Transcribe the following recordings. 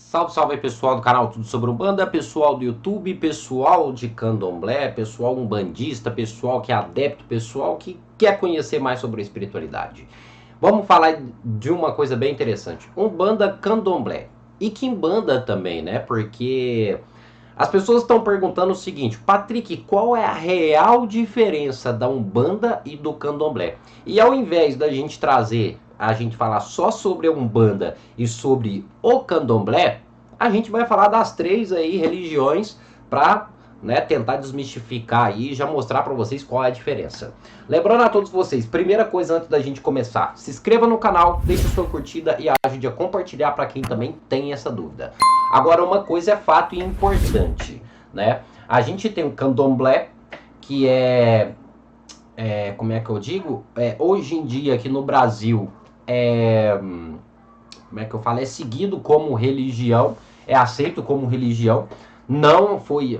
Salve, salve aí, pessoal do canal Tudo Sobre Umbanda, pessoal do YouTube, pessoal de Candomblé, pessoal umbandista, pessoal que é adepto, pessoal que quer conhecer mais sobre a espiritualidade. Vamos falar de uma coisa bem interessante, Umbanda Candomblé e Quimbanda também, né? Porque as pessoas estão perguntando o seguinte: Patrick, qual é a real diferença da Umbanda e do Candomblé? E ao invés da gente trazer, a gente falar só sobre a Umbanda e sobre o Candomblé, a gente vai falar das três aí religiões para, né, tentar desmistificar aí e já mostrar para vocês qual é a diferença. Lembrando a todos vocês, primeira coisa antes da gente começar, se inscreva no canal, deixe sua curtida e ajude a compartilhar para quem também tem essa dúvida. Agora, uma coisa é fato e importante, né? A gente tem o Candomblé, que como é que eu digo? Hoje em dia aqui no Brasil, como é que eu falo? É seguido como religião, é aceito como religião.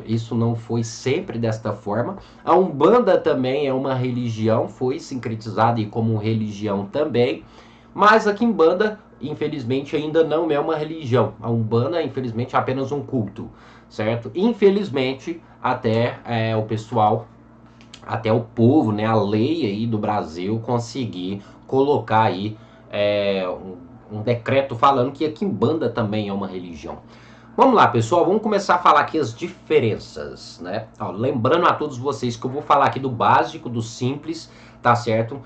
Isso não foi sempre desta forma. A Umbanda também é uma religião, foi sincretizada como religião também. Mas a Quimbanda, infelizmente, ainda não é uma religião. A Umbanda, infelizmente, é apenas um culto, certo? Infelizmente, o pessoal, até o povo, né, a lei aí do Brasil conseguir colocar aí um decreto falando que a Quimbanda também é uma religião. Vamos lá, pessoal, vamos começar a falar aqui as diferenças, né? Ó, lembrando a todos vocês que eu vou falar aqui do básico, do simples, tá certo?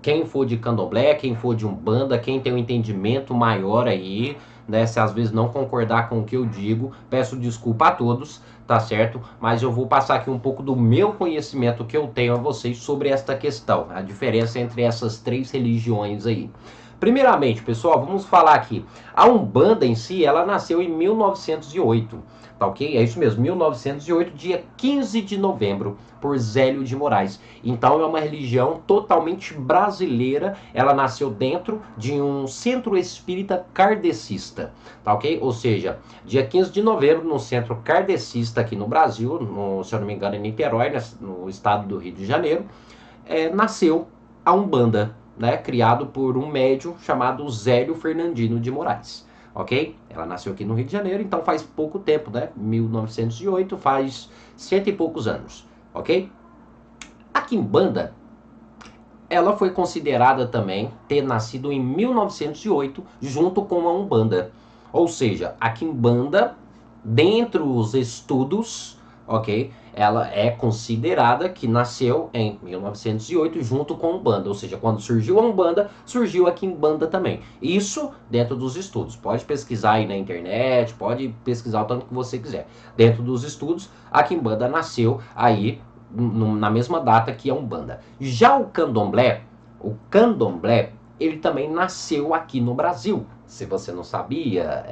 Quem for de Candomblé, quem for de Umbanda, quem tem um entendimento maior aí, né? Se às vezes não concordar com o que eu digo, peço desculpa a todos, tá certo? Mas eu vou passar aqui um pouco do meu conhecimento que eu tenho a vocês sobre esta questão, a diferença entre essas três religiões aí. Primeiramente, pessoal, vamos falar aqui. A Umbanda em si, ela nasceu em 1908, tá ok? É isso mesmo, 1908, dia 15 de novembro, por Zélio de Moraes. Então é uma religião totalmente brasileira, ela nasceu dentro de um centro espírita kardecista, tá ok? Ou seja, dia 15 de novembro, no centro kardecista aqui no Brasil, se eu não me engano em Niterói, no estado do Rio de Janeiro, nasceu a Umbanda, né, criado por um médium chamado Zélio Fernandino de Moraes, ok? Ela nasceu aqui no Rio de Janeiro, então faz pouco tempo, né? 1908, faz cento e poucos anos, ok? A Quimbanda, ela foi considerada também ter nascido em 1908, junto com a Umbanda. Ou seja, a Quimbanda, dentro dos estudos, ok? Ela é considerada que nasceu em 1908 junto com a Umbanda. Ou seja, quando surgiu a Umbanda, surgiu a Quimbanda também. Isso dentro dos estudos. Pode pesquisar aí na internet, pode pesquisar o tanto que você quiser. Dentro dos estudos, a Quimbanda nasceu aí na mesma data que a Umbanda. Já o Candomblé, ele também nasceu aqui no Brasil. Se você não sabia,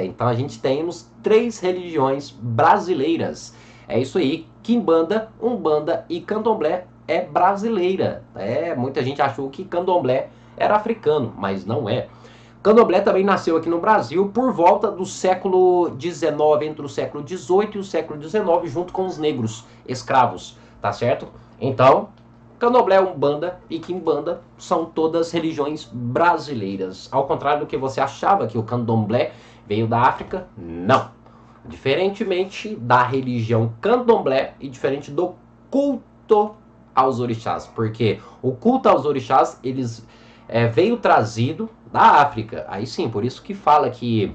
então a gente temos três religiões brasileiras. É isso aí, Quimbanda, Umbanda e Candomblé é brasileira. Muita gente achou que Candomblé era africano, mas não é. Candomblé também nasceu aqui no Brasil por volta do século XIX, entre o século XVIII e o século XIX, junto com os negros escravos, tá certo? Então, Candomblé, Umbanda e Quimbanda são todas religiões brasileiras. Ao contrário do que você achava que o Candomblé veio da África, não. Diferentemente da religião Candomblé e diferente do culto aos orixás, porque o culto aos orixás veio trazido da África. Aí sim, por isso que fala que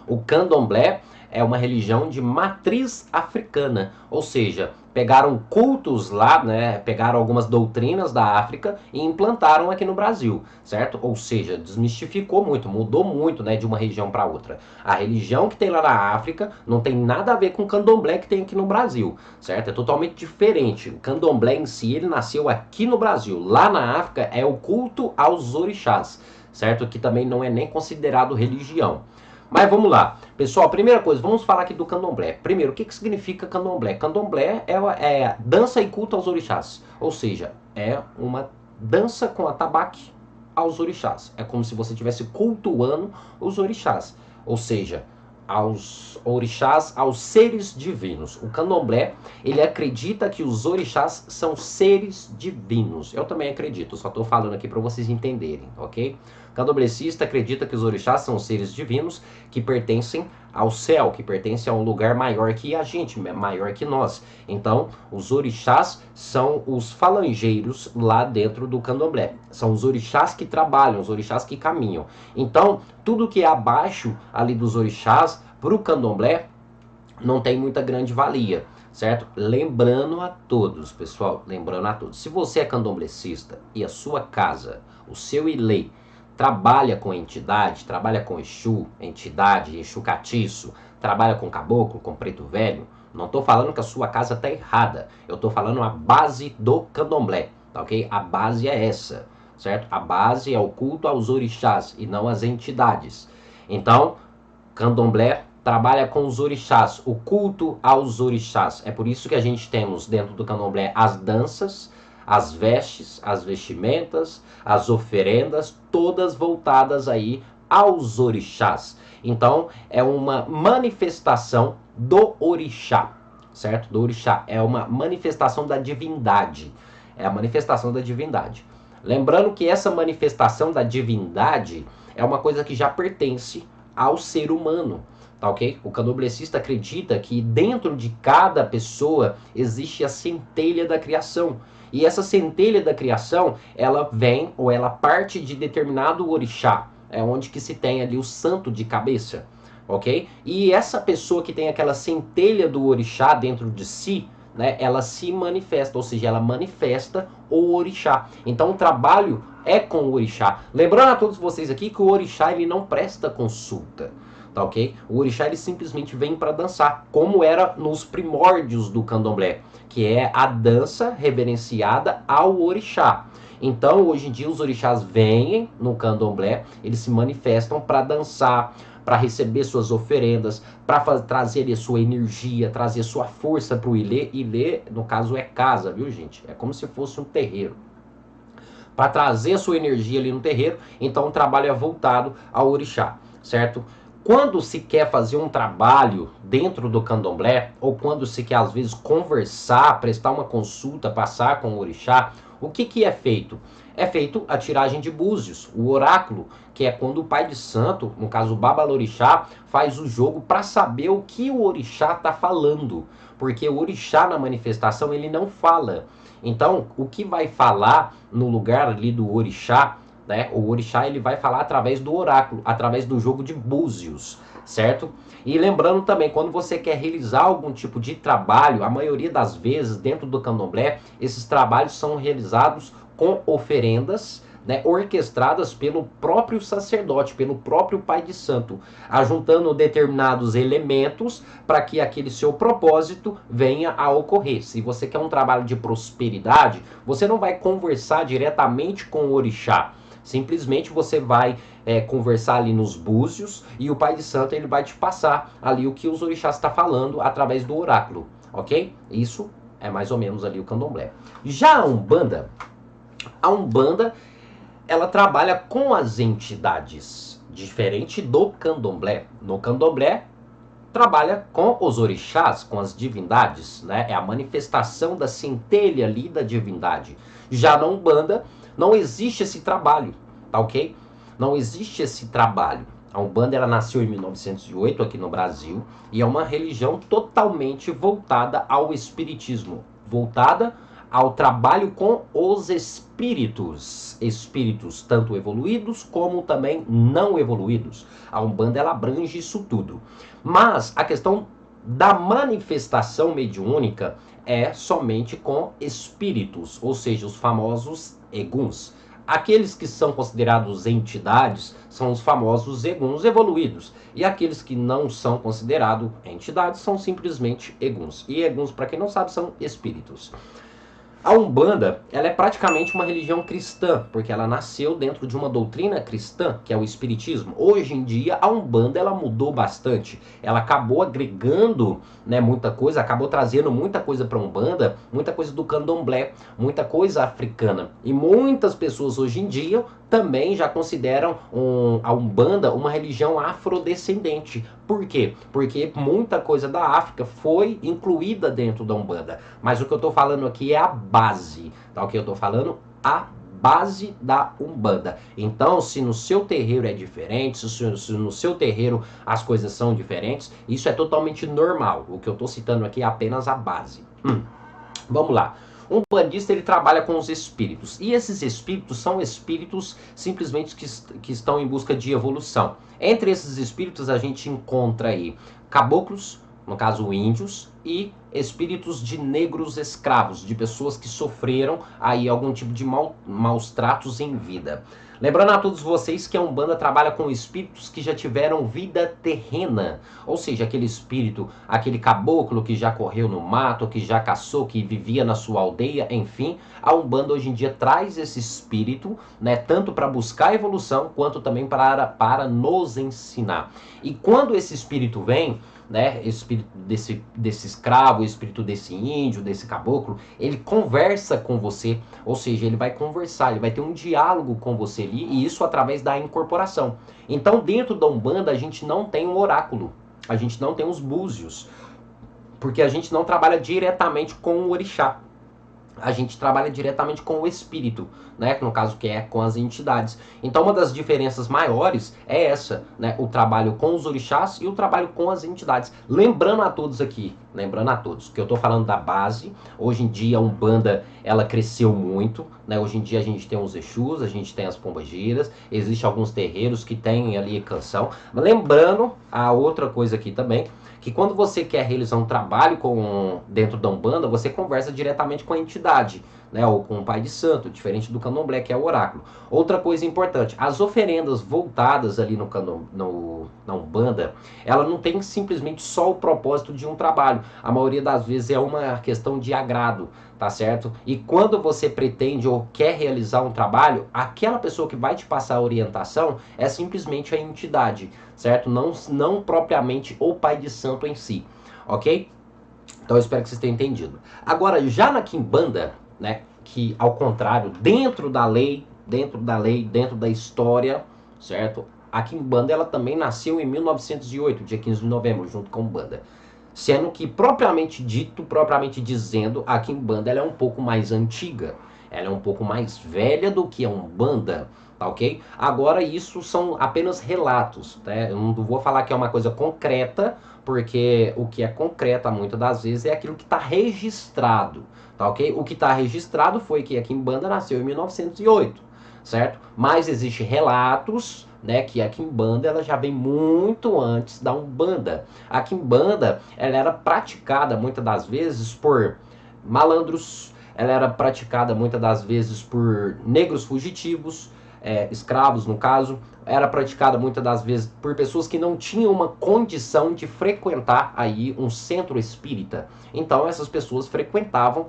o Candomblé é uma religião de matriz africana, ou seja, pegaram cultos lá, né, pegaram algumas doutrinas da África e implantaram aqui no Brasil, certo? Ou seja, desmistificou muito, mudou muito, né, de uma região para outra. A religião que tem lá na África não tem nada a ver com o Candomblé que tem aqui no Brasil, certo? É totalmente diferente. O Candomblé em si, ele nasceu aqui no Brasil. Lá na África é o culto aos orixás, certo? Que também não é nem considerado religião. Mas vamos lá. Pessoal, primeira coisa, vamos falar aqui do Candomblé. Primeiro, o que significa Candomblé? Candomblé é dança e culto aos orixás. Ou seja, é uma dança com atabaque aos orixás. É como se você estivesse cultuando os orixás. Ou seja, aos orixás, aos seres divinos. O candomblé, ele acredita que os orixás são seres divinos. Eu também acredito, só estou falando aqui para vocês entenderem, ok? O candomblecista acredita que os orixás são seres divinos que pertencem ao céu, que pertencem a um lugar maior que a gente, maior que nós. Então, os orixás são os falangeiros lá dentro do candomblé. São os orixás que trabalham, os orixás que caminham. Então, tudo que é abaixo ali dos orixás, para o candomblé, não tem muita grande valia, certo? Lembrando a todos, pessoal, lembrando a todos, se você é candomblecista e a sua casa, o seu ilê, trabalha com entidade, trabalha com Exu, entidade, Exu catiço, trabalha com caboclo, com preto velho, não estou falando que a sua casa está errada, eu estou falando a base do candomblé, tá ok? A base é essa, certo? A base é o culto aos orixás e não às entidades. Então, candomblé trabalha com os orixás, o culto aos orixás. É por isso que a gente temos dentro do candomblé as danças, as vestes, as vestimentas, as oferendas, todas voltadas aí aos orixás. Então, é uma manifestação do orixá, certo? Do orixá. É uma manifestação da divindade. É a manifestação da divindade. Lembrando que essa manifestação da divindade é uma coisa que já pertence ao ser humano, tá ok? O candomblecista acredita que dentro de cada pessoa existe a centelha da criação. E essa centelha da criação, ela vem ou ela parte de determinado orixá. É onde que se tem ali o santo de cabeça, ok? E essa pessoa que tem aquela centelha do orixá dentro de si, né, ela se manifesta, ou seja, ela manifesta o orixá. Então o trabalho é com o orixá. Lembrando a todos vocês aqui que o orixá ele não presta consulta, tá ok? O orixá ele simplesmente vem para dançar, como era nos primórdios do candomblé, que é a dança reverenciada ao orixá. Então hoje em dia os orixás vêm no candomblé, eles se manifestam para dançar, para receber suas oferendas, para trazer ali sua energia, trazer sua força para o ilê. Ilê, no caso, é casa, viu, gente? É como se fosse um terreiro. Para trazer a sua energia ali no terreiro, então o trabalho é voltado ao orixá, certo? Quando se quer fazer um trabalho dentro do candomblé, ou quando se quer, às vezes, conversar, prestar uma consulta, passar com o orixá, o que é feito? É feito a tiragem de búzios, o oráculo, que é quando o pai de santo, no caso o babalorixá, faz o jogo para saber o que o orixá está falando. Porque o orixá na manifestação ele não fala. Então, o que vai falar no lugar ali do orixá, né? O orixá ele vai falar através do oráculo, através do jogo de búzios, certo? E lembrando também, quando você quer realizar algum tipo de trabalho, a maioria das vezes dentro do candomblé, esses trabalhos são realizados com oferendas, né, orquestradas pelo próprio sacerdote, pelo próprio pai de santo, ajuntando determinados elementos para que aquele seu propósito venha a ocorrer. Se você quer um trabalho de prosperidade, você não vai conversar diretamente com o orixá. Simplesmente você vai conversar ali nos búzios e o pai de santo ele vai te passar ali o que os orixás estão falando através do oráculo, ok? Isso é mais ou menos ali o candomblé. Já a Umbanda, ela trabalha com as entidades, diferente do candomblé. No candomblé, trabalha com os orixás, com as divindades, né? É a manifestação da centelha ali da divindade. Já na Umbanda, não existe esse trabalho, tá ok? Não existe esse trabalho. A Umbanda ela nasceu em 1908 aqui no Brasil e é uma religião totalmente voltada ao espiritismo, voltada ao trabalho com os espíritos, espíritos tanto evoluídos como também não evoluídos. A Umbanda ela abrange isso tudo. Mas a questão da manifestação mediúnica é somente com espíritos, ou seja, os famosos eguns. Aqueles que são considerados entidades são os famosos eguns evoluídos. E aqueles que não são considerados entidades são simplesmente eguns. E eguns, para quem não sabe, são espíritos. A Umbanda, ela é praticamente uma religião cristã, porque ela nasceu dentro de uma doutrina cristã, que é o Espiritismo. Hoje em dia, a Umbanda, ela mudou bastante. Ela acabou agregando, né, muita coisa, acabou trazendo muita coisa para a Umbanda, muita coisa do candomblé, muita coisa africana. E muitas pessoas hoje em dia também já consideram a Umbanda uma religião afrodescendente. Por quê? Porque muita coisa da África foi incluída dentro da Umbanda. Mas o que eu estou falando aqui é a base, tá? O que eu estou falando? A base da Umbanda. Então, se no seu terreiro é diferente, se no seu terreiro as coisas são diferentes, isso é totalmente normal. O que eu estou citando aqui é apenas a base. Vamos lá. Um umbandista, ele trabalha com os espíritos. E esses espíritos são espíritos simplesmente que estão em busca de evolução. Entre esses espíritos a gente encontra aí caboclos, no caso índios, e espíritos de negros escravos, de pessoas que sofreram aí algum tipo de maus tratos em vida. Lembrando a todos vocês que a Umbanda trabalha com espíritos que já tiveram vida terrena, ou seja, aquele espírito, aquele caboclo que já correu no mato, que já caçou, que vivia na sua aldeia, enfim, a Umbanda hoje em dia traz esse espírito, né, tanto para buscar evolução, quanto também para nos ensinar. E quando esse espírito vem, né, espírito desse escravo, espírito desse índio, desse caboclo, ele conversa com você, ou seja, ele vai conversar, ele vai ter um diálogo com você ali, e isso através da incorporação. Então, dentro da Umbanda, a gente não tem um oráculo, a gente não tem os búzios, porque a gente não trabalha diretamente com o orixá. A gente trabalha diretamente com o espírito, né? No caso que é com as entidades. Então uma das diferenças maiores é essa, né? O trabalho com os orixás e o trabalho com as entidades. Lembrando a todos aqui, que eu estou falando da base. Hoje em dia a Umbanda, ela cresceu muito, né? Hoje em dia a gente tem os Exus, a gente tem as pombagiras, existem alguns terreiros que tem ali canção. Lembrando a outra coisa aqui também, que quando você quer realizar um trabalho dentro da Umbanda, você conversa diretamente com a entidade, né, ou com o pai de santo, diferente do candomblé, que é o oráculo. Outra coisa importante, as oferendas voltadas ali na Umbanda, ela não tem simplesmente só o propósito de um trabalho. A maioria das vezes é uma questão de agrado, tá certo? E quando você pretende ou quer realizar um trabalho, aquela pessoa que vai te passar a orientação é simplesmente a entidade, certo? Não propriamente o pai de santo em si, ok? Então eu espero que vocês tenham entendido. Agora, já na Quimbanda, né, que ao contrário, dentro da lei, dentro da história, certo? A Quimbanda, ela também nasceu em 1908, dia 15 de novembro, junto com a Umbanda. Sendo que, propriamente dito, propriamente dizendo, a Quimbanda ela é um pouco mais antiga. Ela é um pouco mais velha do que a Umbanda, tá ok? Agora, isso são apenas relatos, né? Eu não vou falar que é uma coisa concreta, porque o que é concreto, muitas das vezes, é aquilo que está registrado, tá ok? O que está registrado foi que a Quimbanda nasceu em 1908, certo? Mas existem relatos, né, que a Quimbanda ela já vem muito antes da Umbanda. A Quimbanda ela era praticada muitas das vezes por malandros, ela era praticada muitas das vezes por negros fugitivos, escravos no caso, era praticada muitas das vezes por pessoas que não tinham uma condição de frequentar aí um centro espírita. Então essas pessoas frequentavam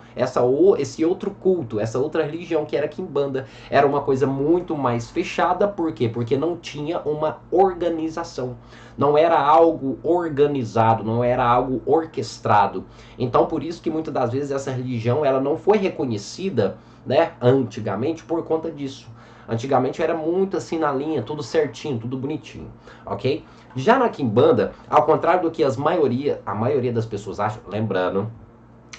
esse outro culto, essa outra religião que era a Quimbanda. Era uma coisa muito mais fechada, por quê? Porque não tinha uma organização. Não era algo organizado, não era algo orquestrado. Então por isso que muitas das vezes essa religião ela não foi reconhecida, né, antigamente por conta disso. Antigamente era muito assim na linha, tudo certinho, tudo bonitinho, ok? Já na Quimbanda, ao contrário do que a maioria das pessoas acham, lembrando,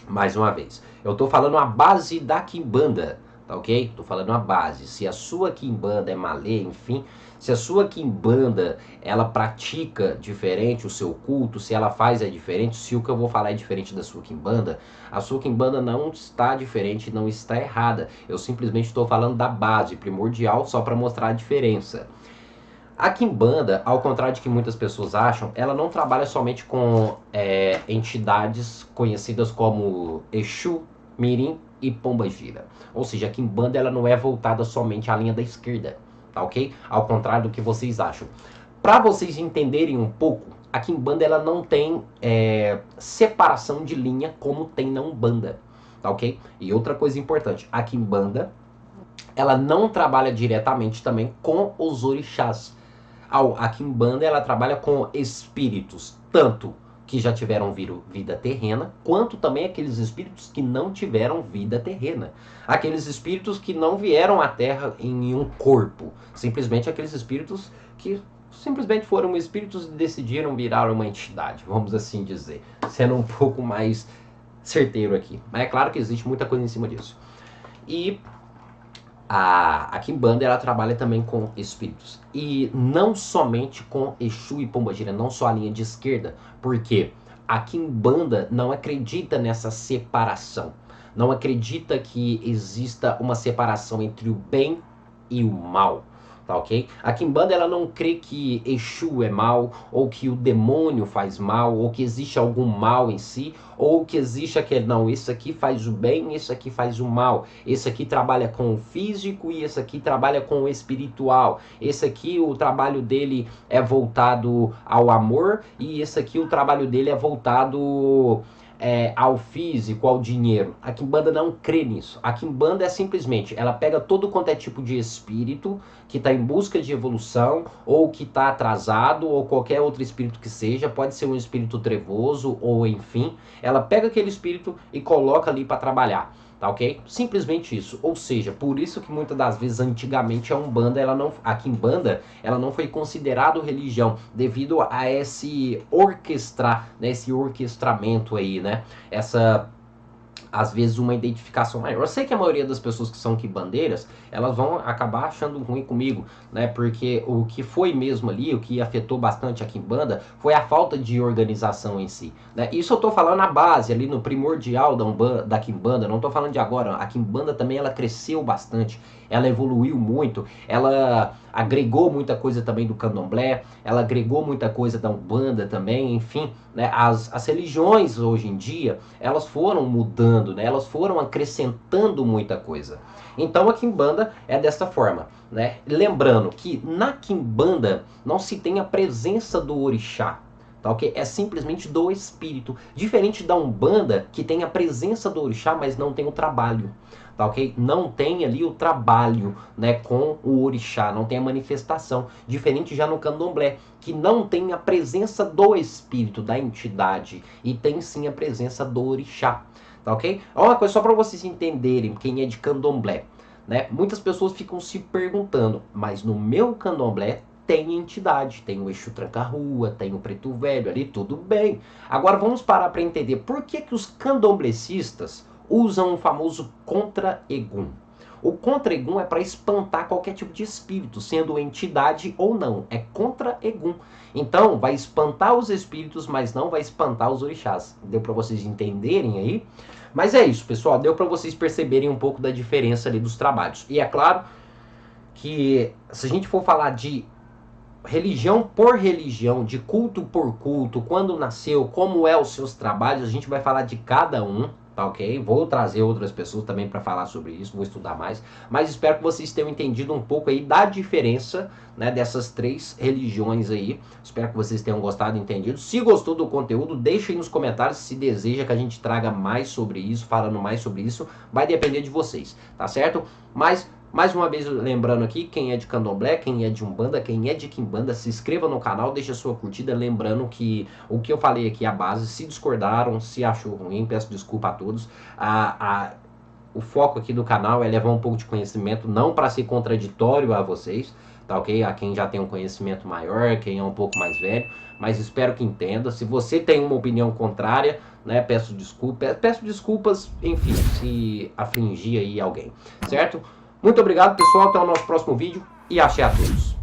mais uma vez, eu tô falando a base da Quimbanda, tá ok? Tô falando a base. Se a sua Quimbanda é malê, enfim, se a sua Quimbanda ela pratica diferente o seu culto, se ela faz é diferente, se o que eu vou falar é diferente da sua Quimbanda, a sua Quimbanda não está diferente, não está errada. Eu simplesmente estou falando da base primordial só para mostrar a diferença. A Quimbanda, ao contrário de que muitas pessoas acham, ela não trabalha somente com entidades conhecidas como Exu, Mirim e Pombagira. Ou seja, a Quimbanda ela não é voltada somente à linha da esquerda, tá ok? Ao contrário do que vocês acham. Para vocês entenderem um pouco, a Quimbanda ela não tem separação de linha como tem na Umbanda. tá ok? E outra coisa importante, a Quimbanda, ela não trabalha diretamente também com os orixás. A Quimbanda, ela trabalha com espíritos, tanto que já tiveram vida terrena, quanto também aqueles espíritos que não tiveram vida terrena. Aqueles espíritos que não vieram à Terra em um corpo. Simplesmente aqueles espíritos que simplesmente foram espíritos e decidiram virar uma entidade, vamos assim dizer. Sendo um pouco mais certeiro aqui. Mas é claro que existe muita coisa em cima disso. E a Quimbanda, ela trabalha também com espíritos. E não somente com Exu e Pombagira, não só a linha de esquerda. Porque a Quimbanda não acredita nessa separação. Não acredita que exista uma separação entre o bem e o mal. Tá ok? A Quimbanda, ela não crê que Exu é mal, ou que o demônio faz mal, ou que existe algum mal em si, ou que existe aquele, não, esse aqui faz o bem, esse aqui faz o mal, esse aqui trabalha com o físico e esse aqui trabalha com o espiritual, esse aqui o trabalho dele é voltado ao amor e esse aqui o trabalho dele é voltado ao físico, ao dinheiro. A Quimbanda não crê nisso. A Quimbanda é simplesmente, ela pega todo quanto é tipo de espírito que está em busca de evolução, ou que está atrasado, ou qualquer outro espírito que seja, pode ser um espírito trevoso, ou enfim, ela pega aquele espírito e coloca ali para trabalhar. Tá ok? Simplesmente isso. Ou seja, por isso que muitas das vezes antigamente a Umbanda, a Quimbanda, ela não foi considerada religião devido a esse orquestrar, né? Esse orquestramento aí, né? Essa, às vezes, uma identificação maior. Eu sei que a maioria das pessoas que são quimbandeiras, elas vão acabar achando ruim comigo, né? Porque o que foi mesmo ali, o que afetou bastante a Quimbanda, foi a falta de organização em si, né? Isso eu tô falando na base, ali no primordial da Quimbanda, não tô falando de agora. A Quimbanda também, ela cresceu bastante, ela evoluiu muito, ela agregou muita coisa também do candomblé, ela agregou muita coisa da Umbanda também, enfim, né? As religiões hoje em dia, elas foram mudando, né? Elas foram acrescentando muita coisa. Então a Quimbanda é desta forma, né? Lembrando que na Quimbanda não se tem a presença do orixá, tá ok? É simplesmente do espírito. Diferente da Umbanda, que tem a presença do orixá, mas não tem o trabalho, tá ok? Não tem ali o trabalho, né, com o orixá, não tem a manifestação. Diferente já no candomblé, que não tem a presença do espírito, da entidade, e tem sim a presença do orixá, tá ok? Uma coisa só para vocês entenderem, quem é de candomblé, né? Muitas pessoas ficam se perguntando, mas no meu candomblé tem entidade, tem o Exu Tranca-Rua, tem o Preto Velho ali, tudo bem. Agora vamos parar para entender por que os candomblecistas usam o famoso contra-egum. O contra-egum é para espantar qualquer tipo de espírito, sendo entidade ou não. É contra-egum. Então, vai espantar os espíritos, mas não vai espantar os orixás. Deu para vocês entenderem aí? Mas é isso, pessoal. Deu para vocês perceberem um pouco da diferença ali dos trabalhos. E é claro que se a gente for falar de religião por religião, de culto por culto, quando nasceu, como é os seus trabalhos, a gente vai falar de cada um, tá ok? Vou trazer outras pessoas também para falar sobre isso, vou estudar mais, mas espero que vocês tenham entendido um pouco aí da diferença, né, dessas três religiões aí. Espero que vocês tenham gostado e entendido. Se gostou do conteúdo, deixe aí nos comentários se deseja que a gente traga mais sobre isso, falando mais sobre isso, vai depender de vocês, tá certo? Mas mais uma vez lembrando aqui, quem é de candomblé, quem é de umbanda, quem é de quimbanda, se inscreva no canal, deixa sua curtida, lembrando que o que eu falei aqui é a base. Se discordaram, se achou ruim, peço desculpa a todos. O foco aqui do canal é levar um pouco de conhecimento, não para ser contraditório a vocês, tá ok? A quem já tem um conhecimento maior, quem é um pouco mais velho, mas espero que entenda. Se você tem uma opinião contrária, né, peço desculpas, enfim, se afligir aí alguém, certo? Muito obrigado, pessoal. Até o nosso próximo vídeo e axé a todos.